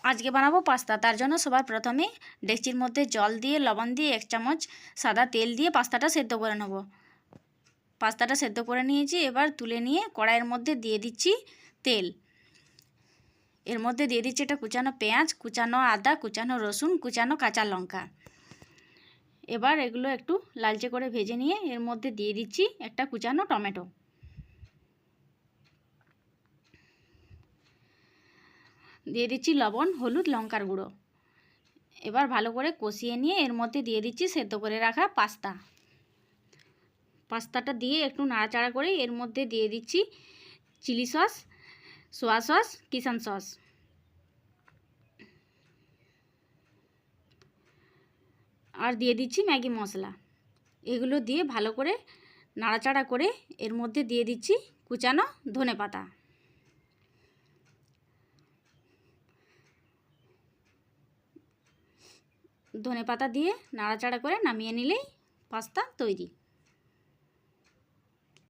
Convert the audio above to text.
আজকে বানাবো পাস্তা। তার জন্য সবার প্রথমে ডেকচির মধ্যে জল দিয়ে লবণ দিয়ে 1 চামচ সাদা তেল দিয়ে পাস্তাটা সেদ্ধ করে নেব। পাস্তাটা সেদ্ধ করে নিয়েছি, এবার তুলে নিয়ে কড়াইয়ের মধ্যে দিয়ে দিচ্ছি তেল। এর মধ্যে দিয়ে দিচ্ছি একটা কুচানো পেঁয়াজ, কুচানো আদা, কুচানো রসুন, কুচানো কাঁচা লঙ্কা। এবার এগুলো একটু লালচে করে ভেজে নিয়ে এর মধ্যে দিয়ে দিচ্ছি একটা কুচানো টমেটো। দিয়ে দিচ্ছি লবণ, হলুদ, লঙ্কার গুঁড়ো। এবার ভালো করে কষিয়ে নিয়ে এর মধ্যে দিয়ে দিচ্ছি সেদ্ধ করে রাখা পাস্তা। পাস্তাটা দিয়ে একটু নাড়াচাড়া করে এর মধ্যে দিয়ে দিচ্ছি চিলি সস, সোয়া সস, কিষান সস। আর দিয়ে দিচ্ছি ম্যাগি মশলা। এগুলো দিয়ে ভালো করে নাড়াচাড়া করে এর মধ্যে দিয়ে দিচ্ছি কুচানো ধনেপাতা। ধনেপাতা দিয়ে নাড়াচাড়া করে নামিয়ে নিলেই পাস্তা তৈরি।